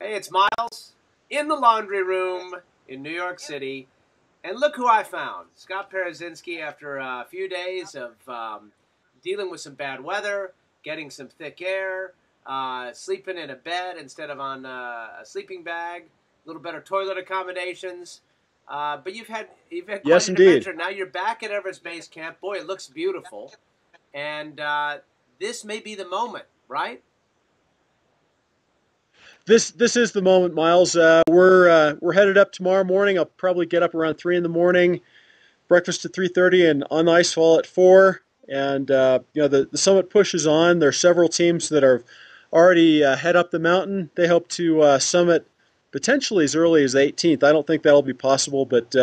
Hey, it's Miles in the laundry room in New York City. And look who I found. Scott Parazynski, after a few days of dealing with some bad weather, getting some thick air, sleeping in a bed instead of on a sleeping bag, a little better toilet accommodations. But you've had quite Yes, an indeed. adventure. Now you're back at Everest Base Camp. Boy, it looks beautiful. And this may be the moment, right? This is the moment, Miles. We're headed up tomorrow morning. I'll probably get up around 3 in the morning, breakfast at 3:30, and on the icefall at 4. And the summit pushes on. There are several teams that are already head up the mountain. They hope to summit potentially as early as the 18th. I don't think that'll be possible, but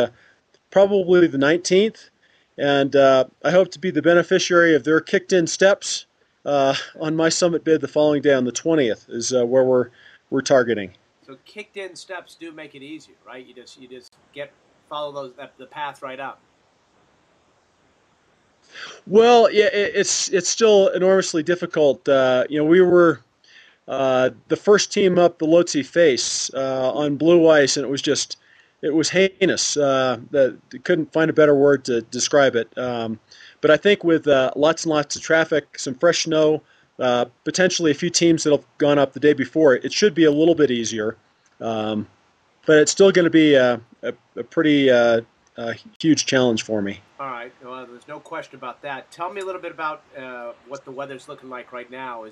probably the 19th. And I hope to be the beneficiary of their kicked-in steps on my summit bid the following day on the 20th is where we're targeting. So kicked in steps do make it easier, right? You just follow the path right up. Well, yeah, it's still enormously difficult. We were the first team up the Lhotse face on blue ice, and it was heinous. Couldn't find a better word to describe it. But I think with lots and lots of traffic, some fresh snow, potentially a few teams that have gone up the day before, it should be a little bit easier. Um, but it's still going to be a pretty huge challenge for me. All right. Well, there's no question about that. Tell me a little bit about what the weather's looking like right now.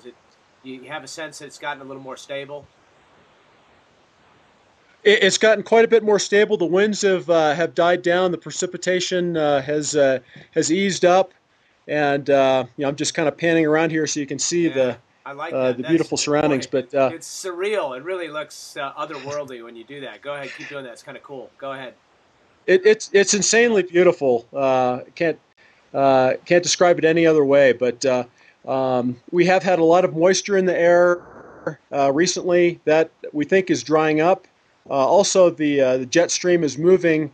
You have a sense that it's gotten a little more stable? It's gotten quite a bit more stable. The winds have died down. The precipitation has eased up, and I'm just kind of panning around here so you can see Yeah, I like that. the beautiful surroundings. Boy, But it's surreal. It really looks otherworldly when you do that. Go ahead, keep doing that. It's kind of cool. Go ahead. it's insanely beautiful. Can't describe it any other way. But we have had a lot of moisture in the air recently that we think is drying up. Also, the jet stream is moving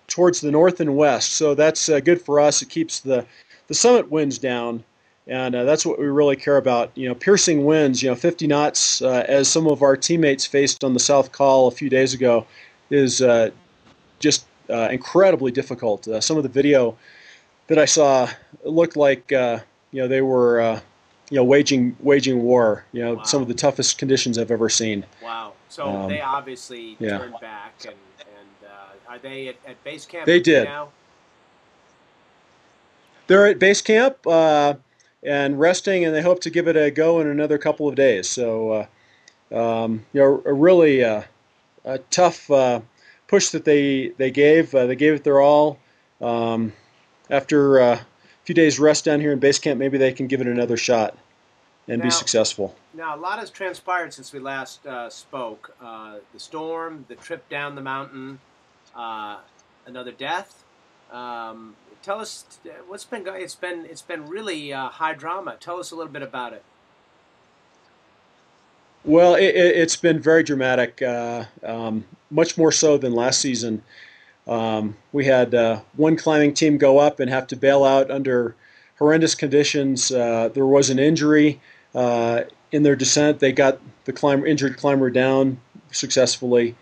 towards the north and west, so that's good for us. It keeps the summit winds down, and that's what we really care about. Piercing winds, 50 knots, as some of our teammates faced on the South Col a few days ago, is just incredibly difficult. Some of the video that I saw looked like they were waging war. Some of Wow. the toughest conditions I've ever seen. Wow. So they Um, obviously yeah, turned back, and are they at base camp they with you did. now? They're at base camp and resting, and they hope to give it a go in another couple of days. So, a really a tough push that they gave. They gave it their all. Um, After a few days rest down here in base camp, maybe they can give it another shot and be Now, successful. Now, a lot has transpired since we last spoke. The storm, the trip down the mountain, uh, another death. Tell us what's been going. It's been really high drama. Tell us a little bit about it. Well, it's been very dramatic, much more so than last season. We had one climbing team go up and have to bail out under horrendous conditions. There was an injury in their descent. They got the injured climber down successfully.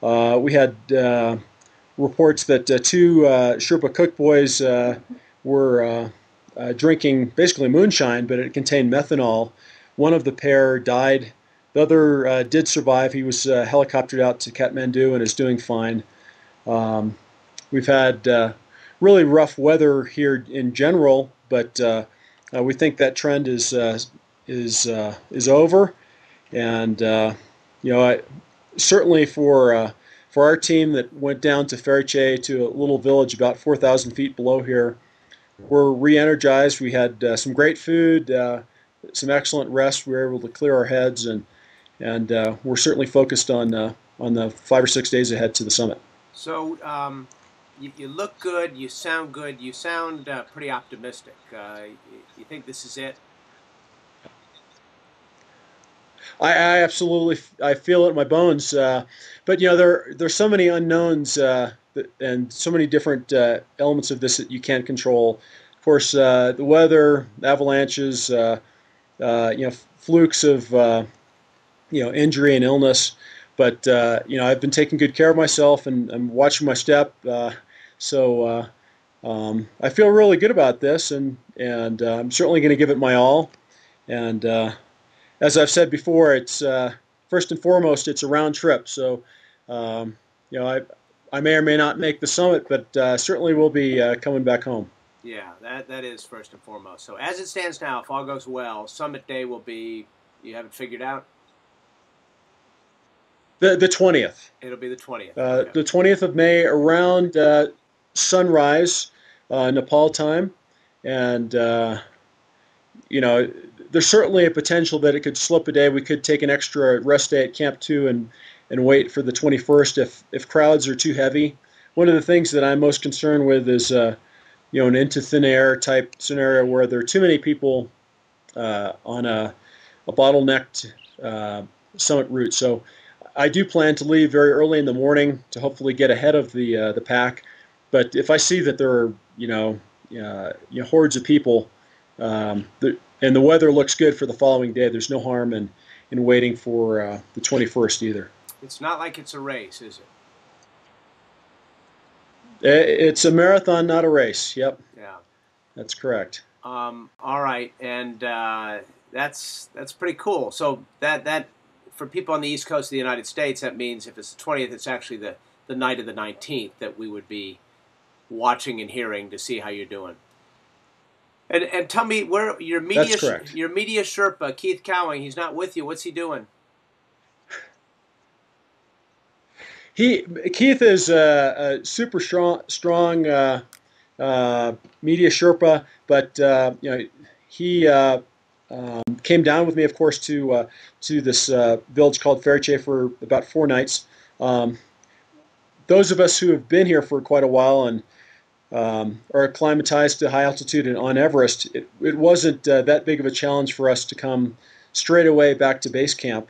We had reports that two Sherpa cook boys were drinking basically moonshine, but it contained methanol. One of the pair died. The other did survive. He was helicoptered out to Kathmandu and is doing fine. Um, we've had really rough weather here in general, but we think that trend is over. And certainly for our team that went down to Ferice, to a little village about 4,000 feet below here, we're re-energized. We had some great food, some excellent rest. We were able to clear our heads, and we're certainly focused on the 5 or 6 days ahead to the summit. So you look good. You sound good. You sound pretty optimistic. You think this is it? I absolutely I feel it in my bones. But there's so many unknowns and so many different elements of this that you can't control. Of course, the weather, avalanches, flukes of injury and illness. But I've been taking good care of myself, and I'm watching my step. I feel really good about this, and I'm certainly going to give it my all. And as I've said before, it's first and foremost, it's a round trip. So, um, I may or may not make the summit, but certainly will be coming back home. Yeah, that is first and foremost. So as it stands now, if all goes well, summit day will be. You have it figured out. The 20th. It'll be the 20th. Okay. The 20th of May around sunrise, Nepal time, and there's certainly a potential that it could slip a day. We could take an extra rest day at Camp 2 and wait for the 21st if crowds are too heavy. One of the things that I'm most concerned with is an into thin air type scenario where there are too many people on a bottlenecked summit route. So I do plan to leave very early in the morning to hopefully get ahead of the pack. But if I see that there are hordes of people, and the weather looks good for the following day, there's no harm in waiting for the 21st either. It's not like it's a race, is it? It's a marathon, not a race. Yep. Yeah. That's correct. All right, and that's pretty cool. So that for people on the East Coast of the United States, that means if it's the 20th, it's actually the night of the 19th that we would be watching and hearing to see how you're doing. And tell me where your media Sherpa Keith Cowing, he's not with you. What's he doing? Keith is a super strong media Sherpa, but he came down with me, of course, to this village called Fairche for about 4 nights. Those of us who have been here for quite a while and are acclimatized to high altitude and on Everest, it wasn't that big of a challenge for us to come straight away back to base camp.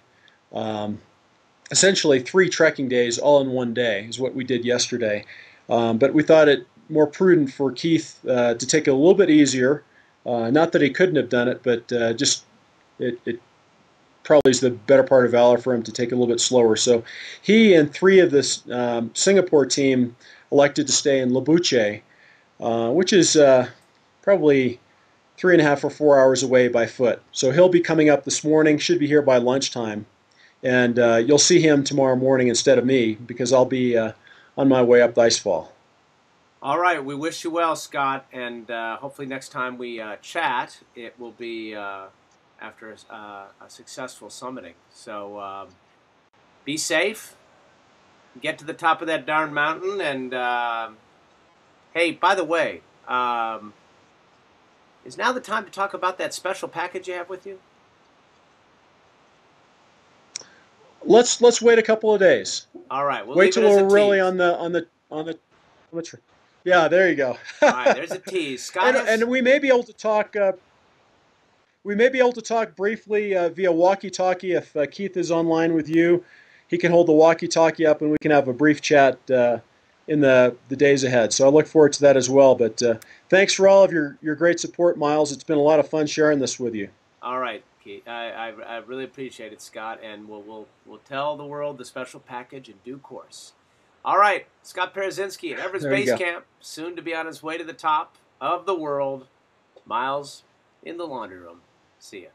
Essentially 3 trekking days all in one day is what we did yesterday. But we thought it more prudent for Keith to take it a little bit easier. Not that he couldn't have done it, but it probably is the better part of valor for him to take it a little bit slower. So he and 3 of this Singapore team elected to stay in Labuche, which is probably 3.5 or 4 hours away by foot. So he'll be coming up this morning, should be here by lunchtime. And you'll see him tomorrow morning instead of me because I'll be on my way up the Icefall. All right. We wish you well, Scott. And hopefully next time we chat, it will be after a successful summiting. So be safe. Get to the top of that darn mountain. And, hey, by the way, is now the time to talk about that special package you have with you? Let's wait a couple of days. All right, we'll wait till we're really tease. on the yeah, there you go. All right, there's a tease. Scott and we may be able to talk. We may be able to talk briefly via walkie-talkie if Keith is online with you. He can hold the walkie-talkie up, and we can have a brief chat in the days ahead. So I look forward to that as well. But thanks for all of your great support, Miles. It's been a lot of fun sharing this with you. All right. I really appreciate it, Scott, and we'll tell the world the special package in due course. All right, Scott Parazynski at Everest Base Camp, soon to be on his way to the top of the world. Miles in the laundry room. See ya.